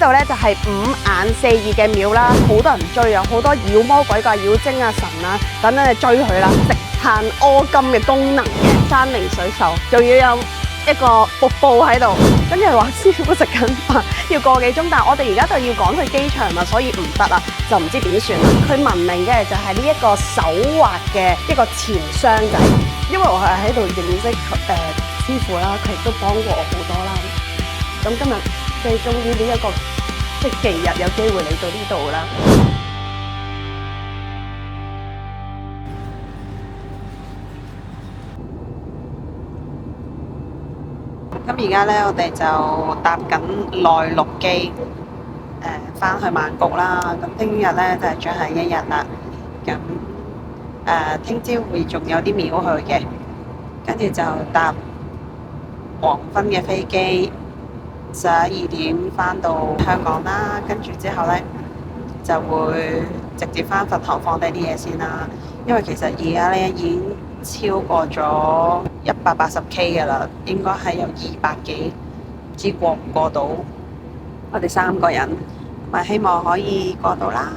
呢度咧就係五眼四耳嘅廟啦，好多人追啊，好多妖魔鬼怪、妖精啊、神啊等等去追佢啦，食炭屙金嘅功能嘅山明水秀，仲要有一個瀑布喺度，跟住話師傅食緊飯要個幾鐘，但係我哋而家就要趕去機場嘛，所以唔得啦，就唔知點算啦。佢聞名嘅就係呢一個手畫嘅一個錢箱仔，因為我係喺度認識師傅啦，佢亦都幫過我好多啦。咁今日最終於呢一個忌日有機會嚟到呢度啦。咁而家咧，我哋就搭緊內陸機，翻去曼谷啦。咁聽日咧就係最後一日啦。咁聽朝會仲有啲廟去嘅，跟住就搭黃昏嘅飛機，12點翻到香港啦。跟住之後咧就會直接翻佛堂放低啲嘢先啦。因為其實而家咧已經超過咗180K 嘅啦，應該係有200幾，唔知過唔過到。我哋3個人，咪希望可以過到啦。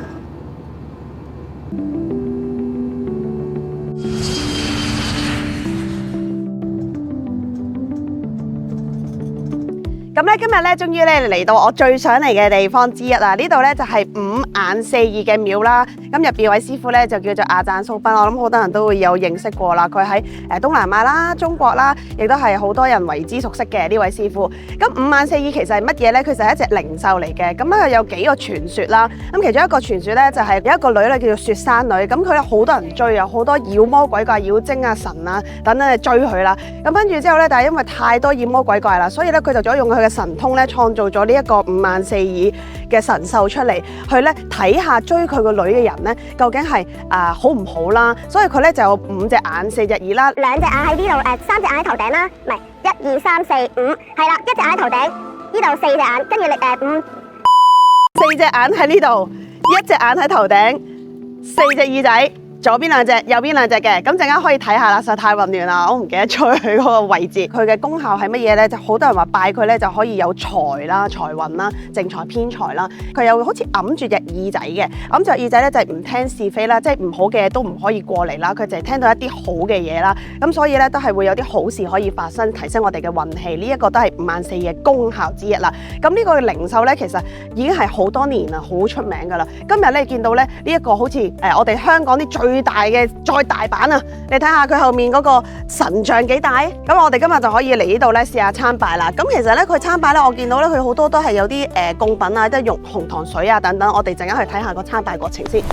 咁咧今日咧，終於咧嚟到我最想嚟嘅地方之一啦！呢度咧就係五眼四耳嘅廟啦。咁入邊位師傅咧就叫做阿贊蘇賓，我諗好多人都會有認識過啦。佢喺東南亞啦、中國啦，亦都係好多人為之熟悉嘅呢位師傅。咁五眼四耳其實係乜嘢咧？佢就係一隻靈獸嚟嘅。咁咧佢有幾個傳說啦。咁其中一個傳說咧就係有一個女咧叫做雪山女。咁佢有好多人追啊，好多妖魔鬼怪、妖精啊、神啊等等去追佢啦。咁跟住之後咧，但係因為太多妖魔鬼怪啦，所以咧佢就咗用佢嘅神通咧，創造咗呢一個五眼四耳嘅神獸出嚟，去咧睇下追佢個女嘅人咧，究竟係好唔好啦？所以佢咧就有5隻眼、4隻耳啦，2隻眼喺呢度，3隻眼喺頭頂啦，唔係1、2、3、4、5，係啦，1隻眼喺頭頂，呢度4隻眼，跟住你4隻眼喺呢度，1隻眼喺頭頂，4隻耳仔。左邊2隻，右邊2隻嘅，咁陣間可以睇下啦，實在太混亂啦，我唔記得咗佢嗰個位置。佢嘅功效係乜嘢咧？就好多人話拜佢咧就可以有財啦、財運啦、正財偏財啦。佢又好似揞住隻耳仔嘅，揞住隻耳仔咧就係唔聽是非啦，即係唔好嘅嘢都唔可以過嚟啦。佢就係聽到一啲好嘅嘢啦，咁所以咧都係會有啲好事可以發生，提升我哋嘅運氣。呢一個都係五眼四耳嘅功效之一啦。咁呢個靈獸咧其實已經係好多年啦，好出名噶啦。今日咧見到咧呢一個好似我哋香港啲最大嘅再大版啊！你睇下佢後面嗰個神像幾大？咁我哋今日就可以嚟呢度咧試下參拜啦。咁其實咧佢參拜咧，我見到咧佢好多都係有啲供品啊，即係用紅糖水啊等等。我哋陣間去睇下個參拜過程先，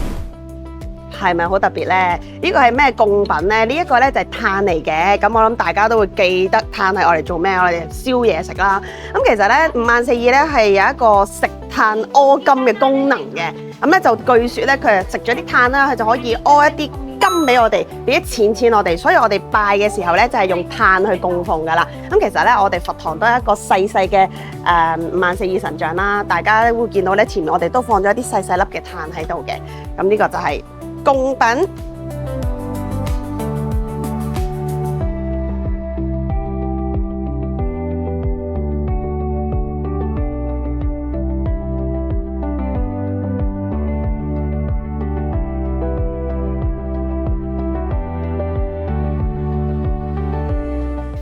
係咪好特別咧？呢個係咩供品咧？呢一個咧就係炭嚟嘅。咁我諗大家都會記得炭係我哋做咩？我哋燒嘢食啦。咁其實咧五眼四耳咧係有一個食炭屙金嘅功能嘅。咁咧就據說咧佢係食咗啲炭啦，佢就可以屙一啲金俾我哋，俾啲錢我哋，所以我哋拜嘅時候咧就係用炭去供奉噶啦。咁其實咧我哋佛堂都係一個細細嘅五眼四耳神像啦，大家會見到咧前面我哋都放咗一啲細細粒嘅炭喺度嘅。咁呢個就係供品。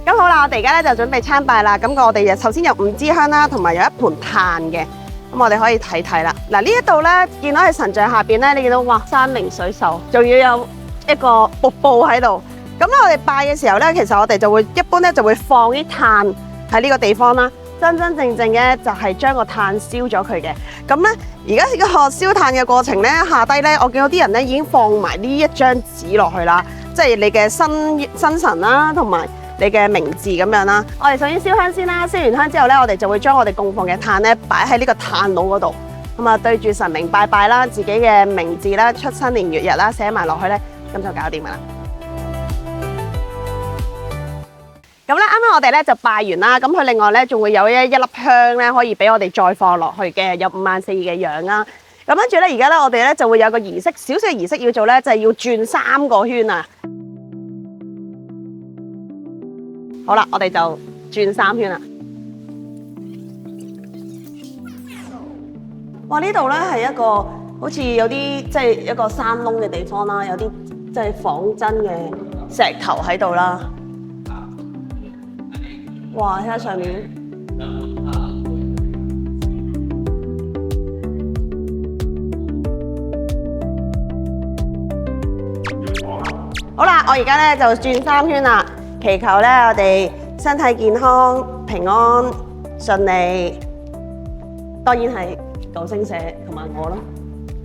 咁好啦，我哋而家咧就準備參拜啦。咁我哋首先有5支香啦，同埋有一盤炭嘅。咁我哋可以睇睇啦。嗱，呢一度咧見到喺神像下邊咧，你見到哇山明水秀，仲要有一個瀑布喺度。咁咧我哋拜嘅時候咧，其實我哋就會一般咧就會放啲炭喺呢個地方啦。真真正正嘅就係將個炭燒咗佢嘅。咁咧而家呢個燒炭嘅過程咧，下低咧我見到啲人咧已經放埋呢一張紙落去啦，即係你嘅生辰啦，同埋你嘅名字咁樣啦。我哋首先燒香先啦，燒完香之後咧，我哋就會將我哋供奉嘅炭咧擺喺呢個炭爐嗰度，咁啊對住神明拜拜啦，自己嘅名字啦、出生年月日啦寫埋落去咧，咁就搞掂噶啦。咁咧啱啱我哋咧就拜完啦，咁佢另外咧仲會有一粒香咧可以俾我哋再放落去嘅，有五眼四耳嘅樣啦。咁跟住咧而家咧我哋咧就會有個儀式，少少嘅儀式要做咧，就係要轉3個圈啊。好啦，我哋就轉3圈啦。哇！呢度咧係一個好似有啲即係一個山窿嘅地方啦，有啲即係仿真嘅石頭喺度啦。哇！睇下上面。好啦，我而家咧就轉3圈啦，祈求咧我哋身體健康、平安順利。當然係九星社同埋我咯。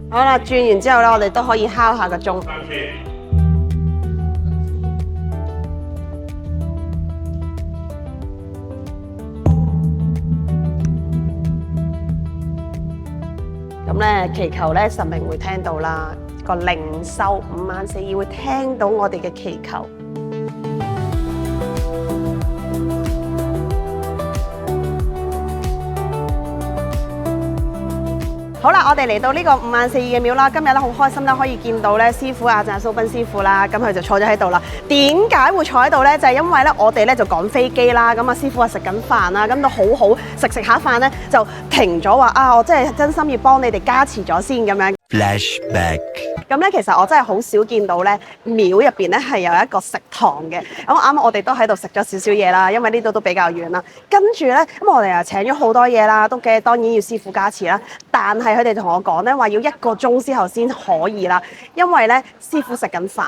好啦，轉完之後咧，我哋都可以敲下個鐘。咁咧，祈求咧神明會聽到啦，個靈獸542會聽到我哋嘅祈求。好啦，我哋嚟到呢個542嘅廟啦。今日咧好開心啦，可以見到咧師傅阿贊蘇斌師傅啦。咁佢就坐咗喺度啦。點解會坐喺度咧？就係因為咧我哋咧就趕飛機啦。咁啊師傅啊食緊飯啦，咁都好好食下飯咧就停咗話啊，我真係真心要幫你哋加持咗先咁樣。Flashback。咁咧，其實我真係好少見到咧廟入邊咧係有一個食堂嘅。咁啱我哋都喺度食咗少少嘢啦，因為呢度都比較遠啦。跟住咧，咁我哋又請咗好多嘢啦，都嘅當然要師傅加持啦。但係佢哋同我講咧話要1個鐘之後先可以啦，因為咧師傅食緊飯。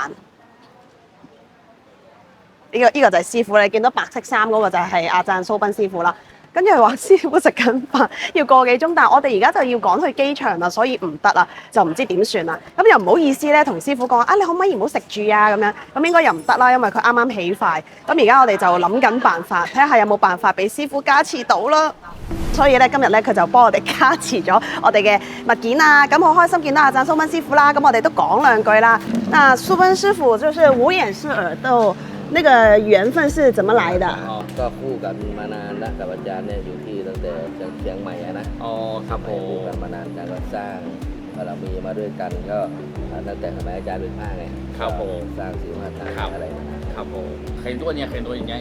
呢個就係師傅，你見到白色衫嗰個就係阿贊蘇斌師傅啦。跟住話師傅食緊飯，要個幾鐘，但係我哋而家就要趕去機場啦，所以唔得啦，就唔知點算啦。咁又唔好意思咧，同師傅講啊，你可唔可以唔好食住啊？咁樣咁應該又唔得啦，因為佢啱啱起快。咁而家我哋就諗緊辦法，睇下有冇辦法俾師傅加持到啦。所以咧今日咧佢就幫我哋加持咗我哋嘅物件啊，咁好開心見到阿贊蘇斌師傅啦。咁我哋都講兩句啦。那蘇斌師傅就是無眼是耳朵。那個緣分是怎麼來的？ก็คู่กันมานานแล้วกับอาจารย์เนี่ยอยู่ที่ตั้งแต่เชียงใหม่นะอ๋อครับผม คู่กันมานานแล้วก็สร้างบารมีมาด้วยกันก็ตั้งแต่สมัยอาจารย์เป็นพระไง ครับผม สร้างศีลมาทานอะไรมา ครับผม很多年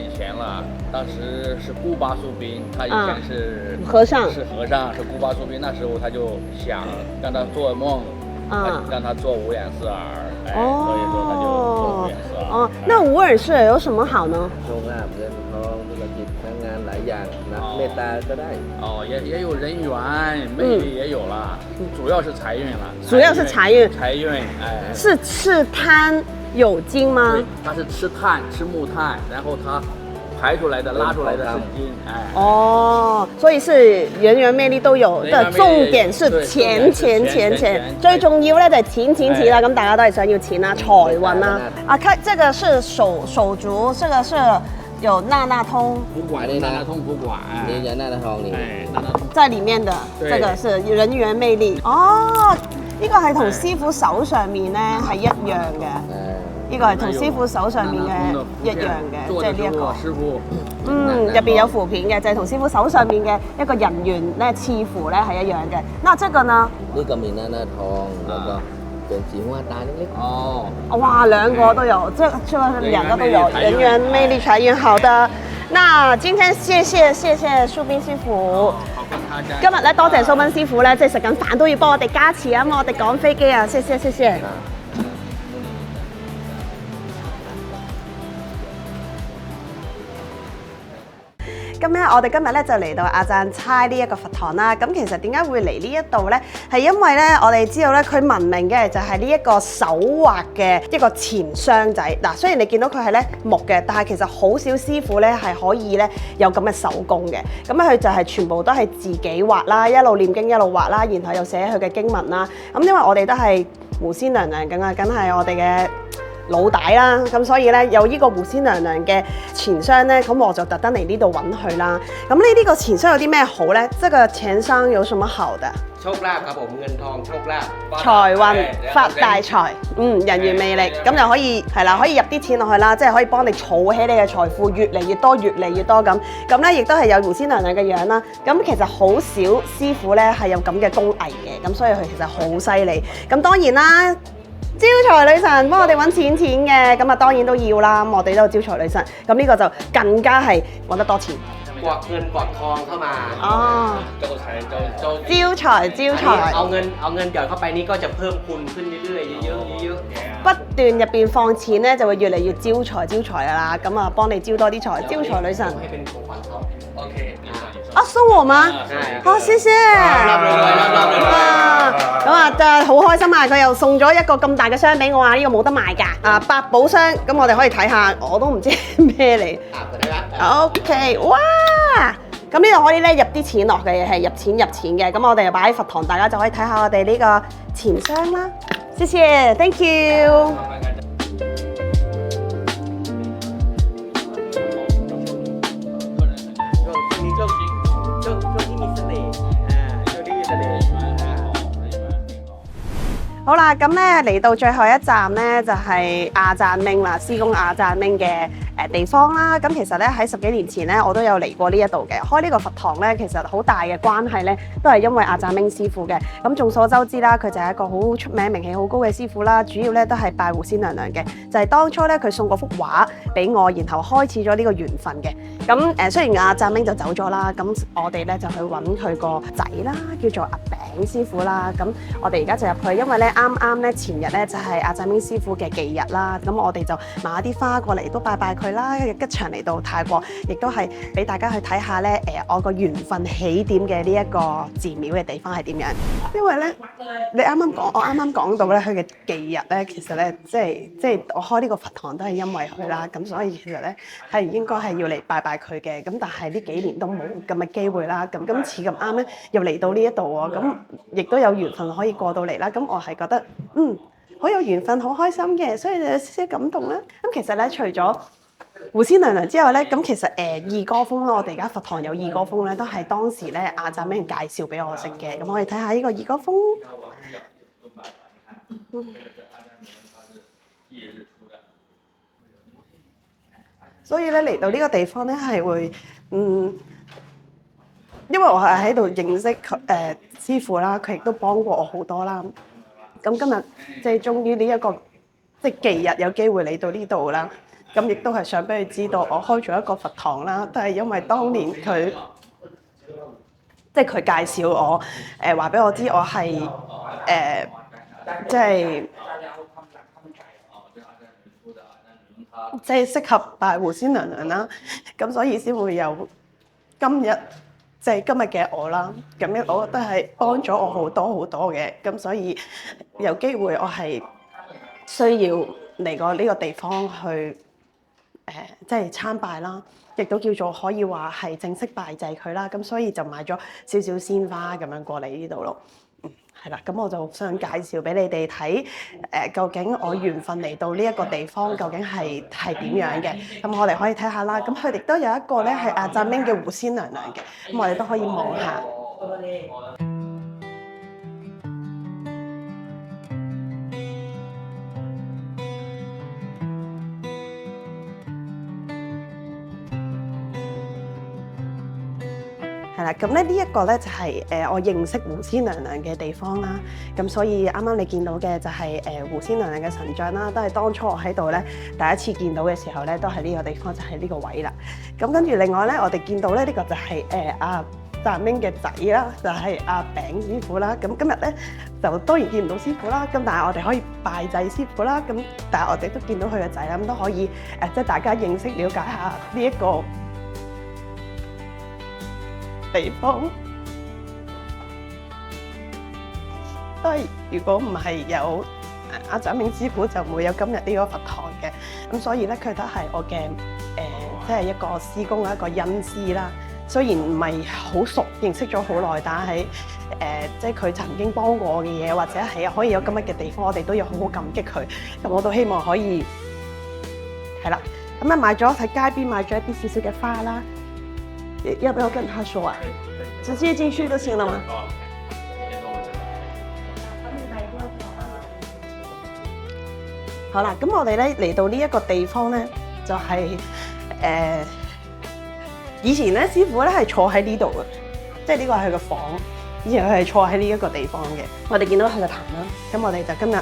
以前了，当时是顾巴苏宾，他以前是和尚是顾巴苏宾，那时候他就想让他做梦，让他做无眼视耳，所以说他就做无眼视耳。哦，那无耳视耳有什么好呢？โชคลาภเงินทองธุรกิจทั้งงานหลายอย่างนะเมตตาก็ได้哦，也有人缘，魅力也有了，主要是财运了。主要是财运。财运，哎。是吃贪有金吗？对，他是吃碳，吃木炭，然后他排出来的、拉出来的是金，哎。哦，所以是人緣魅力都有，但重點是錢，最重要咧就係錢啦。咁大家都係想要錢啦、財運啦。啊，看這個是手足，這個是有納通，卜管的納通卜管，นี่ยาหน้าทองนี่哎，納通。在裡面的，這個是人緣魅力。哦，呢個係同師傅手上面咧係一樣嘅。呢個係同師傅手上面嘅一樣嘅，即係呢一個。師傅，入邊有符片嘅，就係同師傅手上面嘅一個人緣咧賜符咧係一樣嘅。那這個呢？呢個มีหน้าทองแล้วก็เป็นสีหัวตาเล็ก哦。哇，兩個都有，這兩個都有，人緣魅力財運好的。那今天謝謝蘇斌師傅。今日咧多謝蘇斌師傅咧，即係食緊飯都要幫我哋加持啊嘛，我哋趕飛機啊，謝謝。咁咧，我哋今日咧就嚟到阿贊差呢一個佛堂啦。咁其實點解會嚟呢一度咧？係因為咧，我哋知道咧，佢聞名嘅就係呢一個手畫嘅一個錢箱仔。嗱，雖然你見到佢係咧木嘅，但係其實好少師傅咧係可以咧有咁嘅手工嘅。咁佢就係全部都係自己畫啦，一路念經一路畫啦，然後又寫佢嘅經文啦。咁因為我哋都係狐仙娘娘，梗係我哋嘅老大啦，咁所以咧有呢個狐仙娘娘嘅錢箱咧，咁我就特登嚟呢度揾佢啦。咁呢個錢箱有啲咩好咧？這個錢箱有什麼好的？โชคลาภครับผมเงินทองโชคลาภ財運發大財，人緣魅力，咁就可以係啦，可以入啲錢落去啦，即係可以幫你儲起你嘅財富越嚟越多咁。咁咧亦都係有狐仙娘娘嘅樣啦。咁其實好少師傅咧係有咁嘅工藝嘅，咁所以佢其實好犀利。咁當然啦。招財女神幫我哋揾錢嘅，咁啊當然都要啦。我哋都有招財女神，咁呢個就更加係揾得多錢。กวักเงินกวักทองเข้ามา อ๋อ 招财招招財招 อันนี้ 財， เอาเงินหย่อนเข้าไปนี่ก็จะเพิ่มคูณขึ้นเรื่อยๆเยอะๆเยอะ 不斷入邊放錢咧，就會越嚟越招財㗎啦。咁啊，幫你招多啲財，招財女神。 ให้เป็นของขวัญเขา OK，你说你说。啊，送我嗎？ใช่ 好，謝謝。รับเลยรับเลย 哇！咁啊，真係好開心啊！佢又送咗一個咁大嘅箱俾我啊，呢個冇得賣㗎。啊，百寶箱，咁我哋可以睇下，我都唔知咩嚟。 อ่ะเปิดได้ละ OK，哇！咁呢度可以咧入啲錢落嘅，係入錢嘅。咁我哋就擺喺佛堂，大家就可以睇下我哋呢個錢箱啦。謝謝，Thank you。ช่วงที่มีเสน่ห์ช่วงที่มีเสน่ห์ 好啦，咁咧嚟到最後一站咧，就係亞贊明啦，師公亞贊明嘅地方啦。咁其實咧喺10幾年前咧，我都有嚟過呢一度嘅。開呢個佛堂咧，其實好大嘅關係咧，都係因為亞贊明師傅嘅。咁眾所周知啦，佢就係一個好出名、名氣好高嘅師傅啦。主要咧都係拜狐仙娘娘嘅，就係當初咧佢送嗰幅畫俾我，然後開始咗呢個緣分嘅。咁雖然亞贊明就走咗啦，咁我哋咧就去揾佢個仔啦，叫做阿餅師傅啦。咁我哋而家就入去，因為咧啱咧前日咧就係亞贊明師傅嘅忌日啦。咁我哋就買啲花過嚟都拜拜佢啦。吉祥嚟到泰國，亦都係俾大家去睇下咧我個緣分起點嘅呢一個寺廟嘅地方係點樣。因為咧我啱啱講到咧佢嘅忌日咧，其實咧即係我開呢個佛堂都係因為佢啦。咁所以其實咧係應該係要嚟拜拜佢嘅。咁但係呢幾年都冇咁嘅機會啦。咁今次咁啱咧又嚟到呢一度喎，咁亦都有緣分可以過到嚟啦。咁我係覺得好有緣分，好開心嘅，所以就有少少感動啦。咁其實咧，除咗狐仙娘娘之外咧，咁其實二哥峰啦，我哋而家佛堂有二哥峰咧，都係當時咧亞贊明介紹俾我識嘅。咁我哋睇下呢個二哥峰。所以咧嚟到呢個地方咧係會因為我係喺度認識師傅啦，佢亦都幫過我好多啦。咁今日即係終於呢一個即係忌日有機會嚟到呢度啦，咁亦都係想俾佢知道我開咗一個佛堂啦，都係因為當年佢即係佢介紹我話俾我知我係即係適合拜狐仙娘娘啦，咁所以先會有今日嘅我啦。咁樣我覺得係幫咗我好多嘅，咁所以有機會我係需要嚟過呢個地方去即係參拜啦，亦都叫做可以話係正式拜祭佢啦。咁所以就買咗少少鮮花咁樣過嚟呢度咯。係啦，咁我就想介紹俾你哋睇究竟我緣分嚟到呢一個地方究竟係點樣嘅。咁我哋可以睇下啦。咁佢哋都有一個咧係亞贊明嘅狐仙娘娘嘅，咁我哋都可以望下。係啦，咁咧呢一個咧就係我認識狐仙娘娘嘅地方啦。咁所以啱啱你見到嘅就係狐仙娘娘嘅神像啦，都係當初我喺度咧第一次見到嘅時候咧，都係呢個地方，就係呢個位啦。咁跟住另外咧，我哋見到咧呢個就係阿贊明嘅仔啦，就係阿餅師傅啦。咁今日咧就當然見唔到師傅啦，咁但係我哋可以拜祭師傅啦。咁但係我哋都見到佢嘅仔啦，咁都可以即係大家認識了解下呢一個地方。都係如果唔係有阿贊明師傅，就唔會有今日呢個佛堂嘅。咁所以咧，佢都係我嘅即係一個師公啦，一個恩師啦。雖然唔係好熟，認識咗好耐，但係即係佢曾經幫過我嘅嘢，或者係可以有今日嘅地方，我哋都要好好感激佢。咁我都希望可以係啦。咁啊買咗喺街邊買咗一啲少少嘅花啦。要不要跟他說啊？直接進去就行了嗎？好啦，咁我哋咧嚟到呢一個地方咧，就係以前咧師傅咧係坐喺呢度嘅，即係呢個係佢個房。以前佢係坐喺呢一個地方嘅。我哋見到佢個壇啦，咁我哋就今日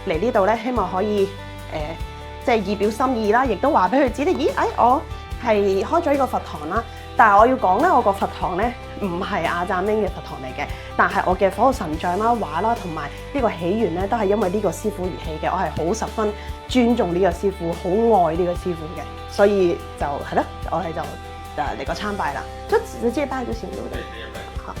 嚟呢度咧，希望可以即係以表心意啦，亦都話俾佢知咧，咦？我係開咗呢個佛堂啦，但係我要講咧，我個佛堂咧唔係阿贊明嘅佛堂嚟嘅，但係我嘅所有神像啦、畫啦同埋呢個起源咧，都係因為呢個師傅而起嘅。我係好十分尊重呢個師傅，好愛呢個師傅嘅，所以就係咯，我哋就嚟個參拜啦，就直接拜就行了。好。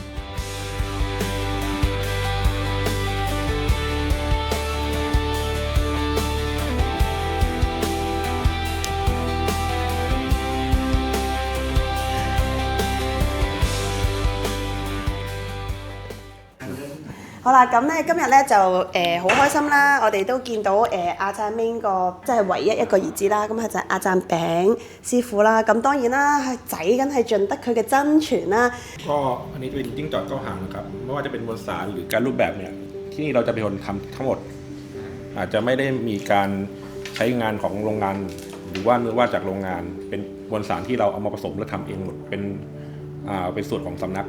好啦，咁咧今日咧就好開心啦！我哋都見到阿贊明個即係唯一一個兒子啦，咁係就係阿贊餅師傅啦。咁當然啦，仔梗係盡得佢嘅真傳啦。ก็อันนี้เป็นจิ้งจอกเก้าหางนะครับไม่ว่าจะเป็นมวลสารหรือการรูปแบบเนี่ยที่นี่เราจะเป็นคนทำทั้งหมดอาจจะไม่ได้มีการใช้งานของโรงงานหรือว่าเนื้อวาดจากโรงงานเป็นมวลสารที่เราเอามาผสมและทำเองหมดเป็นส่วนของสำนัก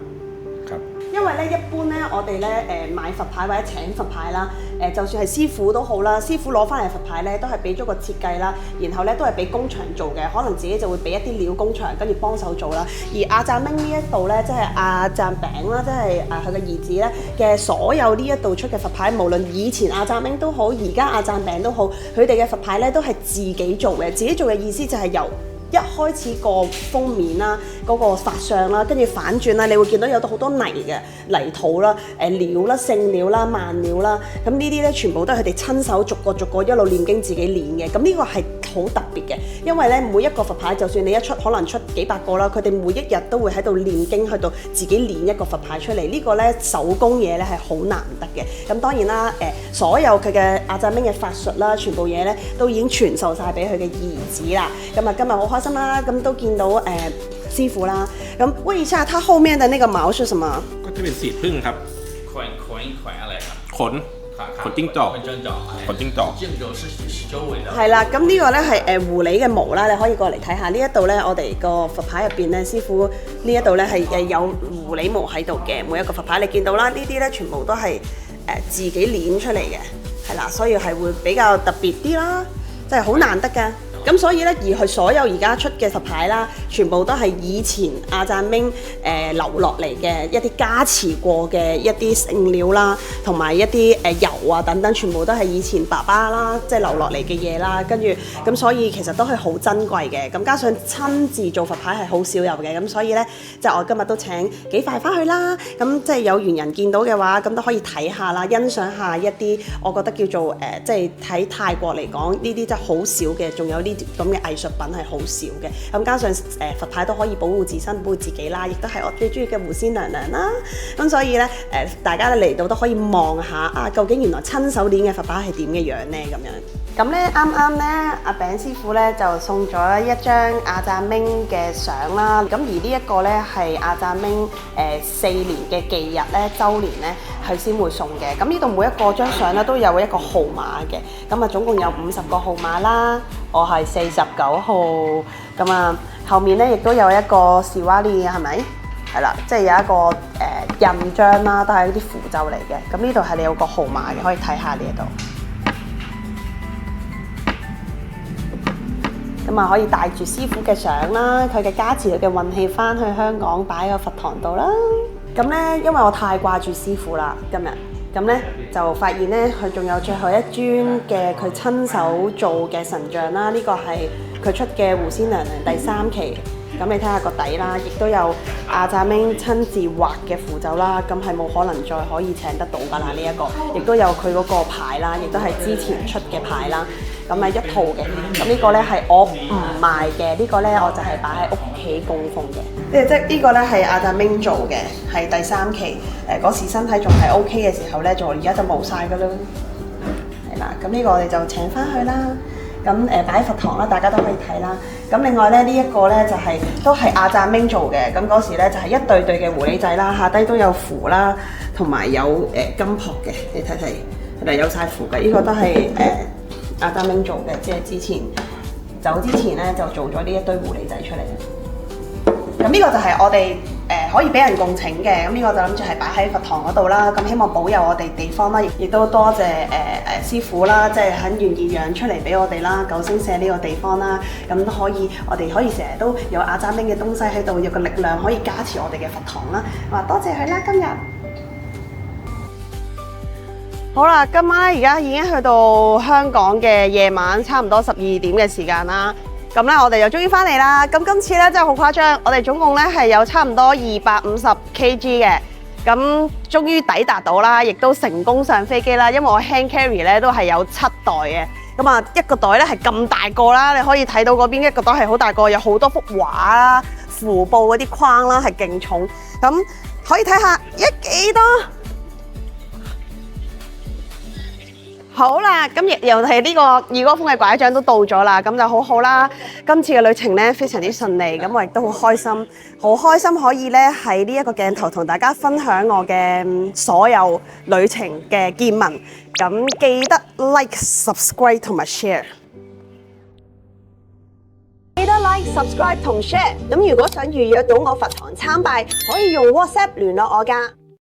ครับ。因為咧，一般咧，我哋咧買佛牌或者請佛牌啦，就算係師傅都好啦，師傅攞翻嚟佛牌咧，都係俾咗個設計啦，然後咧都係俾工場做嘅，可能自己就會俾一啲料工場跟住幫手做啦。而阿贊明呢一度咧，即係阿贊餅啦，即係佢嘅兒子咧嘅所有呢一度出嘅佛牌，無論以前阿贊明都好，而家阿贊餅都好，佢哋嘅佛牌咧都係自己做嘅。自己做嘅意思就係由一開始個封面啦，嗰個法相啦，跟住反轉啦，你會見到有好多泥土啦、料啦、聖料啦、萬料啦，咁呢啲咧全部都係佢哋親手逐個一路念經自己練嘅。咁呢個係好特別嘅，因為咧每一個佛牌，就算你一出可能出幾百個啦，佢哋每一日都會喺度念經，去到自己練一個佛牌出嚟。呢個咧手工嘢咧係好難得嘅。咁當然啦，所有佢嘅阿贊明嘅法術啦，全部嘢咧都已經傳授晒俾佢嘅兒子啦。咁啊今日好開心啦，咁都見到師傅啦。咁問一下，他後面的那個毛是什麼？ก็จะเป็นสีพึ่งครับขนอะไรครับขนจิ้งจอกขนจิ้งจอกจิ้งจอก是周圍的係啦，咁呢個咧係狐狸嘅毛啦，你可以過嚟睇下。呢一度咧，我哋個佛牌入邊咧，師傅呢一度咧係有狐狸毛喺度嘅。每一個佛牌你見到啦，呢啲咧全部都係自己攣出嚟嘅，係啦，所以係會比較特別啲啦，真係好難得㗎。咁所以咧，而佢所有而家出嘅佛牌啦，全部都係以前阿贊明留落嚟嘅一啲加持過嘅一啲聖料啦，同埋一啲油啊等等，全部都係以前爸爸啦，即係留落嚟嘅嘢啦。跟住咁，所以其實都係好珍貴嘅。咁加上親自做佛牌係好少有嘅，咁所以咧，即係我今日都請幾塊翻去啦。咁即係有緣人見到嘅話，咁都可以睇下啦，欣賞下一啲我覺得叫做即係喺泰國嚟講呢啲真係好少嘅，仲有呢咁嘅藝術品係好少嘅，咁加上佛牌都可以保護自身、保護自己啦，亦都係我最中意嘅狐仙娘娘啦。咁所以咧大家嚟到都可以望下啊，究竟原來親手捏嘅佛牌係點嘅樣咧咁樣。咁咧啱啱咧阿餅師傅咧就送咗一張阿贊明嘅相啦，咁而呢一個咧係阿贊明4年嘅忌日咧週年咧佢先會送嘅。咁呢度每一個張相咧都有一個號碼嘅，咁啊總共有50個號碼啦。我係49號，咁啊後面咧亦都有一個士瓦利係咪？係啦，即係有一個印章啦，都係啲符咒嚟嘅。咁呢度係你有個號碼嘅，可以睇下呢度。咁啊可以帶住師傅嘅相啦，佢嘅加持佢嘅運氣翻去香港擺喺個佛堂度啦。咁咧因為我太掛住師傅啦，今日。咁咧就發現咧，佢仲有最後一尊嘅佢親手做嘅神像啦。呢個係佢出嘅狐仙娘娘第3期。咁你睇下個底啦，亦都有阿贊明親自畫嘅符咒啦。咁係冇可能再可以請得到㗎啦。呢一個亦都有佢嗰個牌啦，亦都係之前出嘅牌啦。咁係一套嘅。咁呢個咧係我唔賣嘅，呢個咧我就係擺喺屋企供奉嘅。即係呢個咧係阿贊明做嘅，係第3期。嗰時身體仲係 OK 嘅時候咧，而家就冇晒㗎啦。係啦，咁呢個我哋就請翻去啦。咁擺喺佛堂啦，大家都可以睇啦。咁另外咧呢一個咧就係都係阿贊明做嘅。咁嗰時咧就係一對對嘅狐狸仔啦，下低都有符啦，同埋有金箔嘅。你睇睇，係有晒符嘅。呢個都係阿贊明做嘅，即係之前走之前咧就做咗呢一堆狐狸仔出嚟。咁呢個就係我哋可以俾人共請嘅，咁呢個就諗住係擺喺佛堂嗰度啦。咁希望保佑我哋地方啦，亦都多謝師傅啦，即係肯願意讓出嚟俾我哋啦，九星社呢個地方啦。咁我哋可以成日都有阿贊兵嘅東西喺度，有個力量可以加持我哋嘅佛堂啦。話多謝佢啦，今日。好啦，今晚咧而家已經去到香港嘅夜晚，差唔多12點嘅時間啦。咁咧，我哋又終於翻嚟啦。咁今次咧真係好誇張，我哋總共咧係有差唔多250 kg 嘅。咁終於抵達到啦，亦都成功上飛機啦。因為我 hand carry 咧都係有7袋嘅。咁啊，一個袋咧係咁大個啦，你可以睇到嗰邊一個袋係好大個，有好多幅畫啦、符布嗰啲框啦，係勁重。咁可以睇下幾多？好啦，今日又係呢個二哥峰嘅拐杖都到咗啦，咁就好好啦。今次嘅旅程咧非常之順利，咁我亦都好開心，可以咧喺呢一個鏡頭同大家分享我嘅所有旅程嘅見聞。咁記得 like、subscribe 同埋 share。記得 like、subscribe 同 share。咁如果想預約到我佛堂參拜，可以用 WhatsApp 聯絡我㗎。